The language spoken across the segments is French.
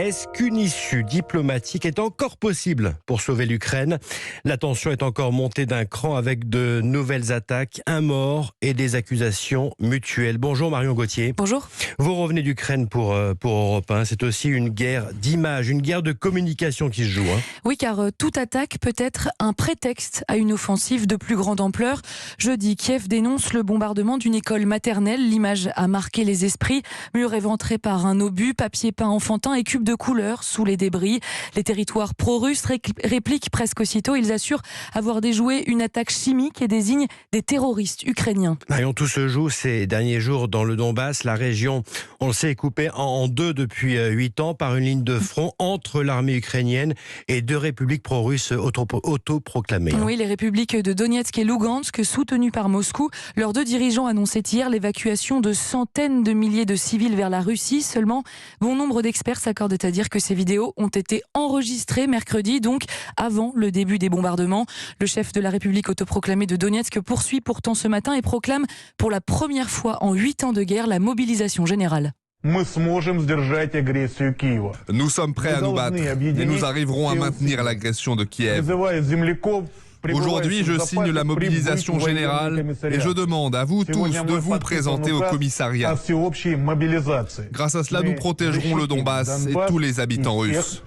Est-ce qu'une issue diplomatique est encore possible pour sauver l'Ukraine? La tension est encore montée d'un cran avec de nouvelles attaques, un mort et des accusations mutuelles. Bonjour Marion Gauthier. Bonjour. Vous revenez d'Ukraine pour Europe 1. C'est aussi une guerre d'image, une guerre de communication qui se joue. Oui, car toute attaque peut être un prétexte à une offensive de plus grande ampleur. Jeudi, Kiev dénonce le bombardement d'une école maternelle. L'image a marqué les esprits. Mur éventré par un obus, papier peint enfantin et cubes de couleurs sous les débris. Les territoires pro-russes répliquent presque aussitôt. Ils assurent avoir déjoué une attaque chimique et désignent des terroristes ukrainiens. Marion, tout se joue ces derniers jours dans le Donbass. La région, on le sait, est coupée en deux depuis 8 ans par une ligne de front entre l'armée ukrainienne et deux républiques pro-russes autoproclamées. Oui, les républiques de Donetsk et Lugansk, soutenues par Moscou. Leurs deux dirigeants annonçaient hier l'évacuation de centaines de milliers de civils vers la Russie. Seulement, bon nombre d'experts s'accordent à dire que ces vidéos ont été enregistrées mercredi, donc avant le début des bombardements. Le chef de la République autoproclamée de Donetsk poursuit pourtant ce matin et proclame pour la première fois en 8 ans de guerre la mobilisation générale. Nous sommes prêts à nous battre et nous arriverons à maintenir l'agression de Kiev. Aujourd'hui, je signe la mobilisation générale et je demande à vous tous de vous présenter au commissariat. Grâce à cela, nous protégerons le Donbass et tous les habitants russes.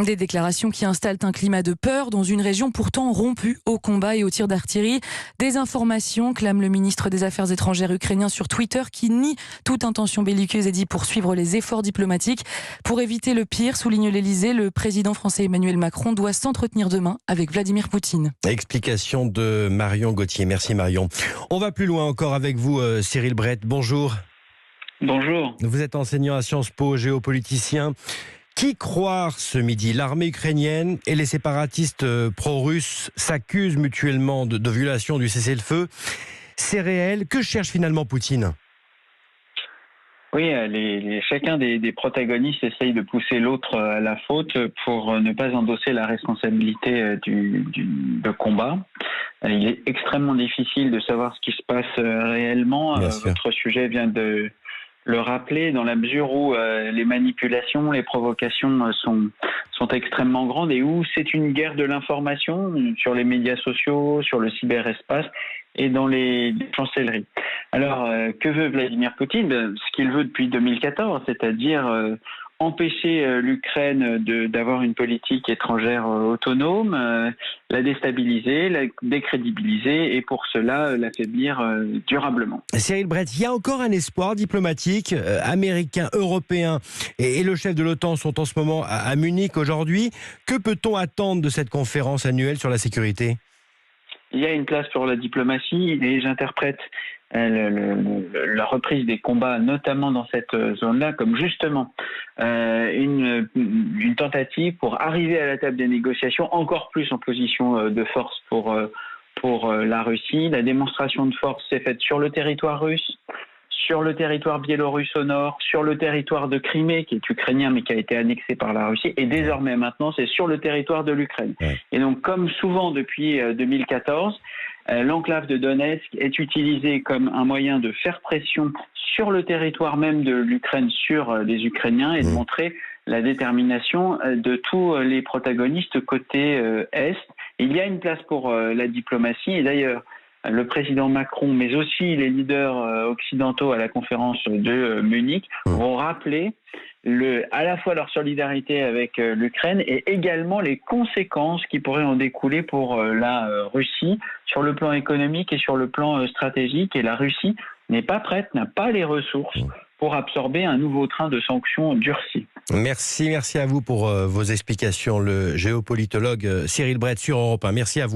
Des déclarations qui installent un climat de peur dans une région pourtant rompue au combat et aux tirs d'artillerie. Des informations, clame le ministre des Affaires étrangères ukrainien sur Twitter, qui nie toute intention belliqueuse et dit poursuivre les efforts diplomatiques. Pour éviter le pire, souligne l'Elysée, le président français Emmanuel Macron doit s'entretenir demain avec Vladimir Poutine. Explication de Marion Gauthier. Merci Marion. On va plus loin encore avec vous, Cyril Brett. Bonjour. Bonjour. Vous êtes enseignant à Sciences Po, géopoliticien. Qui croire ce midi? L'armée ukrainienne et les séparatistes pro-russes s'accusent mutuellement de violation du cessez-le-feu. C'est réel. Que cherche finalement Poutine? Oui, chacun des protagonistes essaye de pousser l'autre à la faute pour ne pas endosser la responsabilité de combat. Il est extrêmement difficile de savoir ce qui se passe réellement. Votre sujet vient de le rappeler, dans la mesure où les manipulations, les provocations sont extrêmement grandes et où c'est une guerre de l'information sur les médias sociaux, sur le cyberespace et dans les chancelleries. Alors, que veut Vladimir Poutine? Ce qu'il veut depuis 2014, c'est-à-dire empêcher l'Ukraine d'avoir une politique étrangère autonome, la déstabiliser, la décrédibiliser et pour cela l'affaiblir durablement. Cyril Brett, il y a encore un espoir diplomatique américain, européen et le chef de l'OTAN sont en ce moment à Munich aujourd'hui. Que peut-on attendre de cette conférence annuelle sur la sécurité? Il y a une place pour la diplomatie et j'interprète la reprise des combats, notamment dans cette zone-là, comme justement une tentative pour arriver à la table des négociations, encore plus en position de force pour la Russie. La démonstration de force s'est faite sur le territoire russe, sur le territoire biélorusse au nord, sur le territoire de Crimée, qui est ukrainien mais qui a été annexé par la Russie, et désormais maintenant c'est sur le territoire de l'Ukraine. Et donc comme souvent depuis 2014, l'enclave de Donetsk est utilisée comme un moyen de faire pression sur le territoire même de l'Ukraine, sur les Ukrainiens, et de montrer la détermination de tous les protagonistes côté Est. Il y a une place pour la diplomatie, et d'ailleurs, le président Macron, mais aussi les leaders occidentaux à la conférence de Munich, vont rappeler à la fois leur solidarité avec l'Ukraine et également les conséquences qui pourraient en découler pour la Russie sur le plan économique et sur le plan stratégique. Et la Russie n'est pas prête, n'a pas les ressources pour absorber un nouveau train de sanctions durcies. Merci à vous pour vos explications. Le géopolitologue Cyril Brett sur Europe 1. Merci à vous.